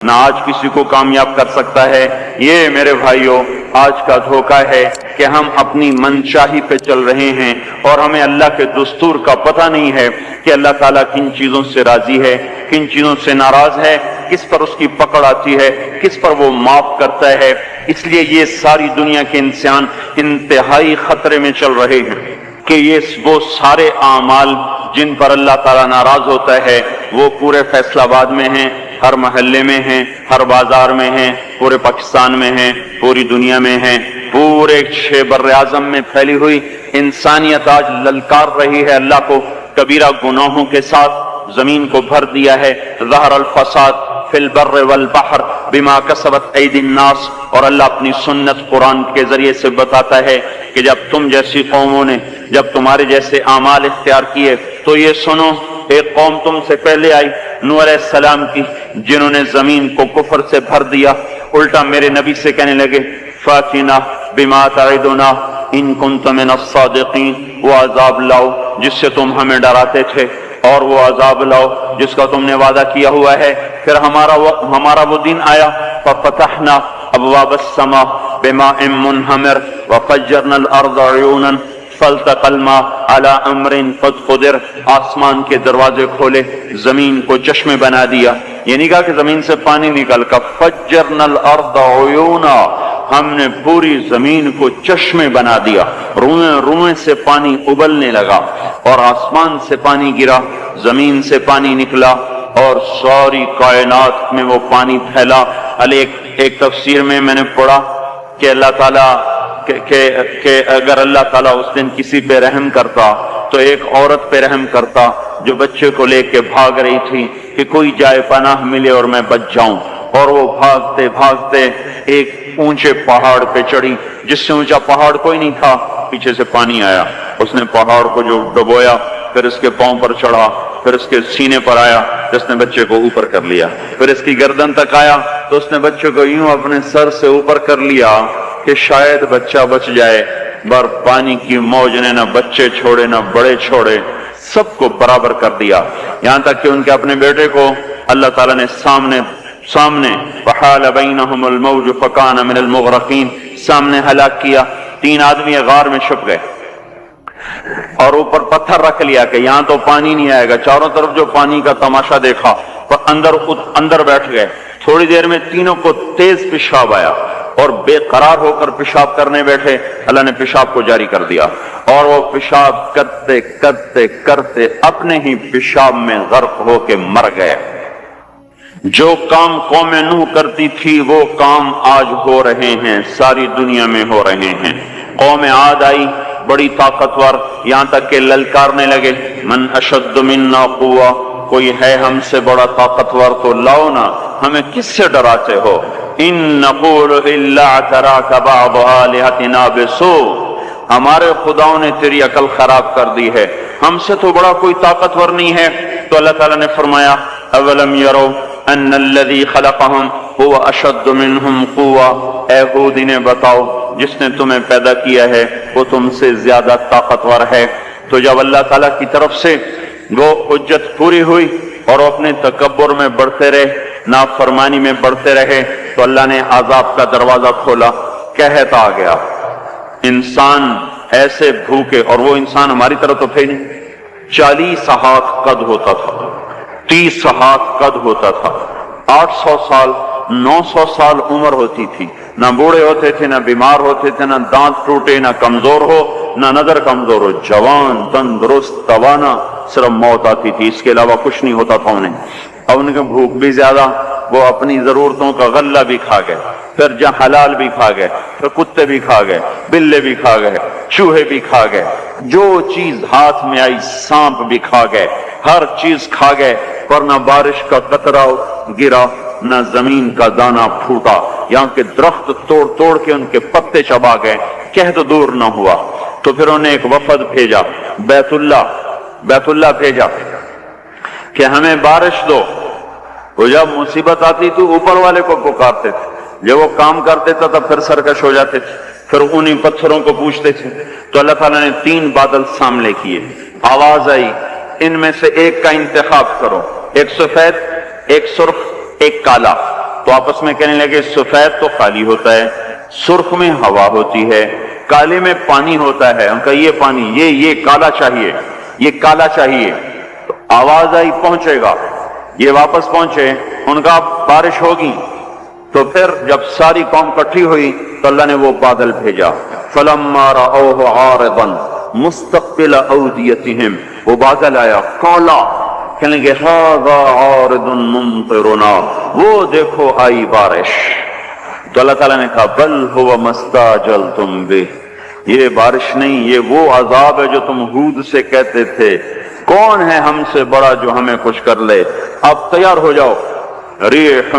نہ آج کسی کو کامیاب کر سکتا ہے۔ یہ میرے بھائیوں آج کا دھوکہ ہے کہ ہم اپنی منشاہی پہ چل رہے ہیں اور ہمیں اللہ کے دستور کا پتہ نہیں ہے کہ اللہ تعالیٰ کن چیزوں سے راضی ہے، کن چیزوں سے ناراض ہے، کس پر اس کی پکڑ آتی ہے، کس پر وہ معاف کرتا ہے۔ اس لیے یہ ساری دنیا کے انسان انتہائی خطرے میں چل رہے ہیں کہ یہ وہ سارے اعمال جن پر اللہ تعالیٰ ناراض ہوتا ہے وہ پورے فیصل آباد میں ہیں، ہر محلے میں ہیں، ہر بازار میں ہیں، پورے پاکستان میں ہیں، پوری دنیا میں ہیں، پورے بر اعظم میں پھیلی ہوئی انسانیت آج للکار رہی ہے اللہ کو کبیرہ گناہوں کے ساتھ۔ زمین کو بھر دیا ہے ظہر الفساد فی البر والبحر بما کسبت ایدی الناس، اور اللہ اپنی سنت قرآن کے ذریعے سے بتاتا ہے کہ جب تم جیسی قوموں نے جب تمہارے جیسے اعمال اختیار کیے تو یہ سنو، ایک قوم تم سے پہلے آئی نوح علیہ السلام کی، جنہوں نے زمین کو کفر سے بھر دیا، الٹا میرے نبی سے کہنے لگے فاتنا بما تعدنا ان کنت من الصادقین، وہ عذاب لاؤ جس سے تم ہمیں ڈراتے تھے، اور وہ عذاب لاؤ جس کا تم نے وعدہ کیا ہوا ہے۔ پھر ہمارا وہ دن آیا ففتحنا ابواب السماء بماء منہمر وفجرنا الارض عیونا فالتقى الماء على امر قد قدر، آسمان کے دروازے کھولے، زمین کو چشمے بنا دیا۔ یہ نہیں کہا کہ زمین سے پانی نکل کر، فجرنا الارض عیونا، ہم نے پوری زمین کو چشمے بنا دیا، روئیں سے پانی ابلنے لگا، اور آسمان سے پانی گرا، زمین سے پانی نکلا، اور ساری کائنات میں وہ پانی پھیلا۔ ایک تفسیر میں نے پڑھا کہ اللہ تعالیٰ کہ اگر اللہ تعالیٰ اس دن کسی پہ رحم کرتا تو ایک عورت پہ رحم کرتا جو بچے کو لے کے بھاگ رہی تھی کہ کوئی جائے پناہ ملے اور میں بچ جاؤں، اور وہ بھاگتے بھاگتے ایک اونچے پہاڑ پہ چڑھی جس سے اونچا پہاڑ کوئی نہیں تھا، پیچھے سے پانی آیا، اس نے پہاڑ کو جو ڈبویا، پھر اس کے پاؤں پر چڑھا، پھر اس کے سینے پر آیا، جس نے بچے کو اوپر کر لیا، پھر اس کی گردن تک آیا تو اس نے بچے کو یوں اپنے سر سے اوپر کر لیا کہ شاید بچہ بچ جائے، بر پانی کی موج نے نہ بچے چھوڑے نہ بڑے چھوڑے، سب کو برابر کر دیا، یہاں تک کہ ان کے اپنے بیٹے کو اللہ تعالیٰ نے سامنے وحال بینہم الموج فکان من المغرقین، سامنے ہلاک کیا۔ 3 آدمی غار میں چھپ گئے اور اوپر پتھر رکھ لیا کہ یہاں تو پانی نہیں آئے گا، چاروں طرف جو پانی کا تماشا دیکھا، پر اندر بیٹھ گئے۔ تھوڑی دیر میں تینوں کو تیز پیشاب آیا اور بے قرار ہو کر پیشاب کرنے بیٹھے، اللہ نے پیشاب کو جاری کر دیا، اور وہ پیشاب کرتے کرتے کرتے اپنے ہی پیشاب میں غرق ہو کے مر گئے۔ جو کام قوم نوح کرتی تھی وہ کام آج ہو رہے ہیں، ساری دنیا میں ہو رہے ہیں۔ قوم عاد آئی بڑی طاقتور، یہاں تک کہ للکارنے لگے من اشد منا قوہ، کوئی ہے ہم سے بڑا طاقتور تو لاؤ نا، ہمیں کس سے ڈراتے ہو؟ ان نقول الا اعتراک بعض آلہتنا بسوء، ہمارے خداؤں نے تیری عقل خراب کر دی ہے، ہم سے تو بڑا کوئی طاقتور نہیں ہے۔ تو اللہ تعالیٰ نے فرمایا اولم یرو ان الذی خلقہم هو اشد منہم قوہ، اے ہود انہیں بتاؤ جس نے تمہیں پیدا کیا ہے وہ تم سے زیادہ طاقتور ہے۔ تو جب اللہ تعالیٰ کی طرف سے وہ حجت پوری ہوئی اور وہ اپنے تکبر میں بڑھتے رہے، نافرمانی میں بڑھتے رہے، تو اللہ نے عذاب کا دروازہ کھولا، قحط آ گیا، انسان ایسے بھوکے، اور وہ انسان ہماری طرح تو تھے نہیں، 40 ہاتھ قد ہوتا تھا، 30 ہاتھ قد ہوتا تھا، 800 سال 900 سال عمر ہوتی تھی، نہ بوڑھے ہوتے تھے، نہ بیمار ہوتے تھے، نہ دانت ٹوٹے، نہ کمزور ہو، نہ نظر کمزور ہو، جوان تندرست توانا، صرف موت آتی تھی، اس کے علاوہ کچھ نہیں ہوتا تھا انہیں۔ اور ان کے بھوک بھی زیادہ، وہ اپنی ضرورتوں کا غلہ بھی کھا گئے، پھر جہاں حلال بھی کھا گئے، پھر کتے بھی کھا گئے، بلے بھی کھا گئے، چوہے بھی کھا گئے، جو چیز ہاتھ میں آئی سانپ بھی کھا گئے، ہر چیز کھا گئے، پر نہ بارش کا قطرہ گرا، نہ زمین کا دانہ پھوٹا، یہاں کے درخت توڑ توڑ کے ان کے پتے چبا گئے، قحط دور نہ ہوا۔ تو پھر انہوں نے ایک وفد بھیجا، بیت اللہ بھیجا کہ ہمیں بارش دو۔ وہ جب مصیبت آتی تو اوپر والے کو پکارتے تھے، جب وہ کام کرتے تھا تب پھر سرکش ہو جاتے تھے، پھر انہی پتھروں کو پوچھتے تھے۔ تو اللہ تعالیٰ نے 3 بادل سامنے کیے، آواز آئی ان میں سے ایک کا انتخاب کرو، ایک سفید، ایک سرخ، ایک کالا۔ تو آپس میں کہنے لگے سفید تو خالی ہوتا ہے، سرخ میں ہوا ہوتی ہے، کالے میں پانی ہوتا ہے، ان کا یہ پانی یہ کالا چاہیے، یہ کالا چاہیے۔ تو آواز آئی پہنچے گا، یہ واپس پہنچے، ان کا بارش ہوگی۔ تو پھر جب ساری قوم کٹھی ہوئی تو اللہ نے وہ بادل بھیجا، فلما رأوه عارضا مستقبل اودیتہم، وہ بادل آیا کالا، کہنے لگے ھذا عارض ممطرنا، وہ دیکھو آئی بارش۔ تو اللہ تعالیٰ نے کہا بل هو ما استعجلتم بہ، یہ بارش نہیں، یہ وہ عذاب ہے جو تم ہود سے کہتے تھے، کون ہے ہم سے بڑا جو ہمیں کچھ کر لے، اب تیار ہو جاؤ۔ ریح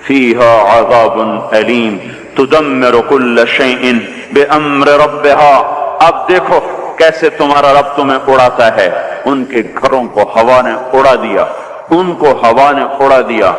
فیہا عذاب علیم تدمر کل شیء بامر ربها، اب دیکھو کیسے تمہارا رب تمہیں اڑاتا ہے۔ ان کے گھروں کو ہوا نے اڑا دیا، ان کو ہوا نے اڑا دیا،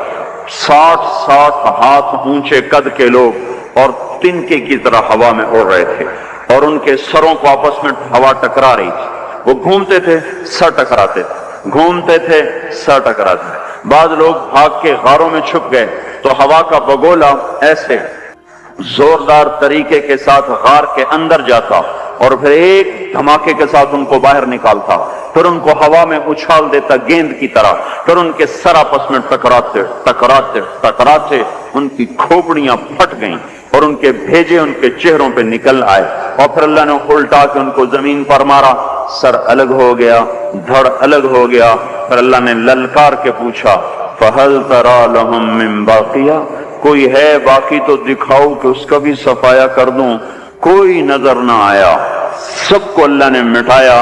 60 ہاتھ اونچے قد کے لوگ اور تنکے کی طرح ہوا میں اڑ رہے تھے، اور ان کے سروں کو آپس میں ہوا ٹکرا رہی تھی، وہ گھومتے تھے سر ٹکراتے تھے، گھومتے تھے سر ٹکراتے تھے۔ بعض لوگ بھاگ کے غاروں میں چھپ گئے تو ہوا کا بگولا ایسے زوردار طریقے کے ساتھ غار کے اندر جاتا اور پھر ایک دھماکے کے ساتھ ان کو باہر نکالتا، پھر ان کو ہوا میں اچھال دیتا گیند کی طرح، پھر ان کے سر آپس میں ٹکراتے ٹکراتے ٹکراتے ان کی کھوپڑیاں پھٹ گئیں اور ان کے بھیجے ان کے چہروں پہ نکل آئے، اور پھر اللہ نے الٹا کے ان کو زمین پر مارا، سر الگ ہو گیا، دھڑ الگ ہو گیا۔ پھر اللہ نے للکار کے پوچھا فَهَلْ تَرَى لَهُم مِّن بَاقِيَةٍ، کوئی ہے باقی تو دکھاؤ کہ اس کا بھی صفایا کر دوں۔ کوئی نظر نہ آیا، سب کو اللہ نے مٹایا۔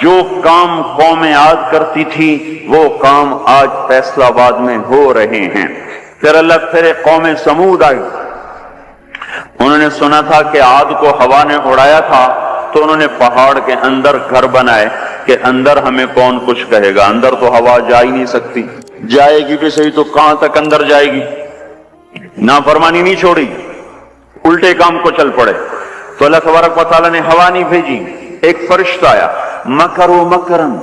جو کام قوم عاد کرتی تھی وہ کام آج فیصلہ آباد میں ہو رہے ہیں۔ پھر اللہ پھر قوم سمود آئی، انہوں نے سنا تھا کہ عاد کو ہوا نے اڑایا تھا، تو انہوں نے پہاڑ کے اندر گھر بنائے کہ اندر ہمیں کون کچھ کہے گا، اندر تو ہوا جا ہی نہیں سکتی، جائے گی بھی صحیح تو کہاں تک اندر جائے گی۔ نافرمانی نہیں چھوڑی، الٹے کام کو چل پڑے۔ تو اللہ تبارک و تعالیٰ نے ہوا نہیں بھیجی، ایک فرشتہ آیا، مکروا مکرن،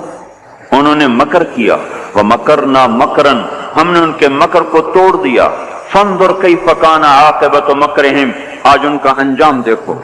انہوں نے مکر کیا، ومکرنا مکرن، ہم نے ان کے مکر کو توڑ دیا۔ فانظر کیف کان عاقبۃ مکرہم، آج ان کا انجام دیکھو۔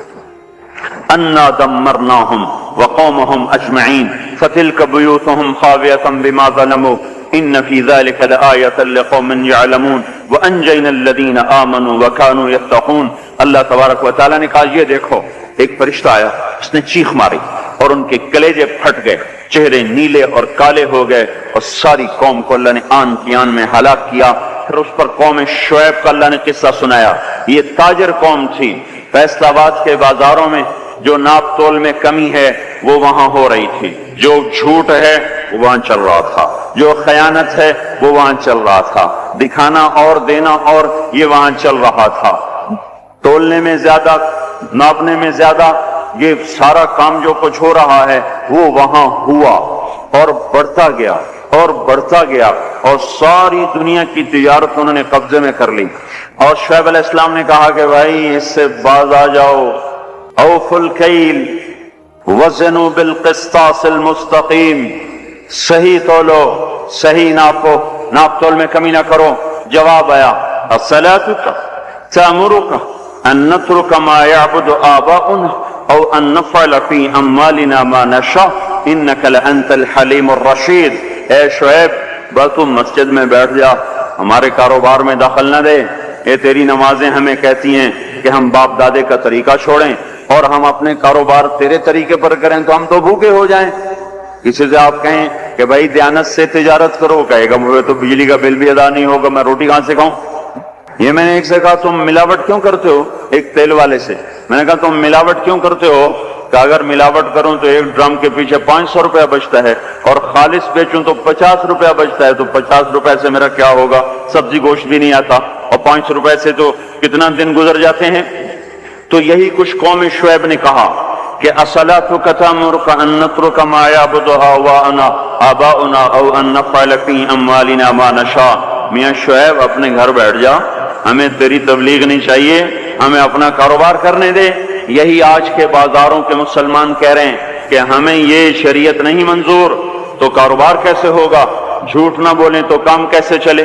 انا دمرناہم وقومہم اجمعین فتلک بیوتہم خاویۃ بما ظلموا ان فی ذلک لآیۃ لقوم یعلمون وانجینا الذین آمنوا وکانوا یتقون۔ اللہ تبارک و تعالیٰ نے کہا یہ دیکھو، ایک فرشتہ آیا، اس نے چیخ ماری اور ان کے کلیجے پھٹ گئے، چہرے نیلے اور کالے ہو گئے، اور ساری قوم کو اللہ نے آن کی آن میں ہلاک کیا۔ پھر اس پر قوم شعیب کا اللہ نے قصہ سنایا، یہ تاجر قوم تھی، فیصل آباد کے بازاروں میں جو ناپ تول میں کمی ہے وہ وہاں ہو رہی تھی، جو جھوٹ ہے وہ وہاں چل رہا تھا، جو خیانت ہے وہ وہاں چل رہا تھا، دکھانا اور دینا اور یہ وہاں چل رہا تھا، تولنے میں زیادہ، ناپنے میں زیادہ، یہ سارا کام جو کچھ ہو رہا ہے وہ وہاں ہوا اور بڑھتا گیا اور بڑھتا گیا، اور ساری دنیا کی تجارت انہوں نے قبضے میں کر لی۔ اور شعیب علیہ السلام نے کہا کہ بھائی اس سے باز آ جاؤ، اوفوا الکیل وزنوا بالقسطاس المستقیم، صحیح تولو، صحیح ناپو، ناپ تول میں کمی نہ کرو۔ جواب آیا الصلاۃ تأمرک ان نترک ما یعبد آباؤنا او ان نفعل فی اموالنا ما نشاء انک لانت الحلیم الرشید۔ اے شعیب بس تم مسجد میں بیٹھ جا، ہمارے کاروبار میں دخل نہ دے، یہ تیری نمازیں ہمیں کہتی ہیں کہ ہم باپ دادے کا طریقہ چھوڑیں اور ہم اپنے کاروبار تیرے طریقے پر کریں تو ہم تو بھوکے ہو جائیں۔ کسی سے آپ کہیں کہ بھائی دیانت سے تجارت کرو، کہے گا مجھے تو بجلی کا بل بھی ادا نہیں ہوگا، میں روٹی کہاں سے کھاؤں۔ یہ میں نے ایک سے کہا تم ملاوٹ کیوں کرتے ہو، ایک تیل والے سے میں نے کہا تم ملاوٹ کیوں کرتے ہو، کہ اگر ملاوٹ کروں تو ایک ڈرم کے پیچھے 500 روپیہ بچتا ہے اور خالص بیچوں تو 50 روپیہ بچتا ہے، تو 50 روپے سے میرا کیا ہوگا، سبزی گوشت بھی نہیں آتا، اور 500 روپے سے تو کتنا دن گزر جاتے ہیں۔ تو یہی کچھ قوم شعیب نے کہا کہ اصلاتک تأمرک ان نترک ما یعبد آباؤنا او ان نفعل فی اموالنا ما نشاء۔ میاں شعیب اپنے گھر بیٹھ جا، ہمیں تیری تبلیغ نہیں چاہیے، ہمیں اپنا کاروبار کرنے دے۔ یہی آج کے بازاروں کے مسلمان کہہ رہے ہیں کہ ہمیں یہ شریعت نہیں منظور، تو کاروبار کیسے ہوگا، جھوٹ نہ بولیں تو کام کیسے چلے۔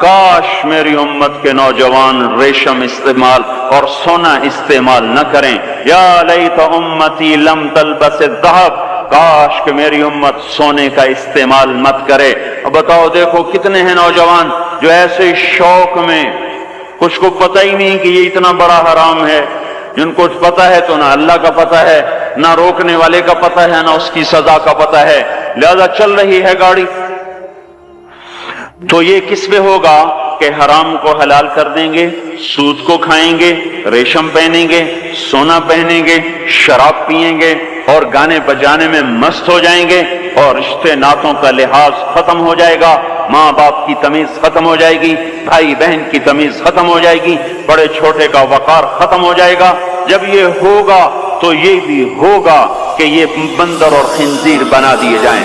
کاش میری امت کے نوجوان ریشم استعمال اور سونا استعمال نہ کریں. یا لیت امتی لم تلبس الذهب، کاش کہ میری امت سونے کا استعمال مت کرے. اب بتاؤ، دیکھو کتنے ہیں نوجوان جو ایسے شوق میں، کچھ کو پتہ ہی نہیں کہ یہ اتنا بڑا حرام ہے، جن کو پتہ ہے تو نہ اللہ کا پتہ ہے، نہ روکنے والے کا پتہ ہے، نہ اس کی سزا کا پتہ ہے، لہذا چل رہی ہے گاڑی. تو یہ کس پہ ہوگا کہ حرام کو حلال کر دیں گے، سود کو کھائیں گے، ریشم پہنیں گے، سونا پہنیں گے، شراب پئیں گے اور گانے بجانے میں مست ہو جائیں گے، اور رشتے ناتوں کا لحاظ ختم ہو جائے گا، ماں باپ کی تمیز ختم ہو جائے گی، بھائی بہن کی تمیز ختم ہو جائے گی، بڑے چھوٹے کا وقار ختم ہو جائے گا. جب یہ ہوگا تو یہ بھی ہوگا کہ یہ بندر اور خنزیر بنا دیے جائیں.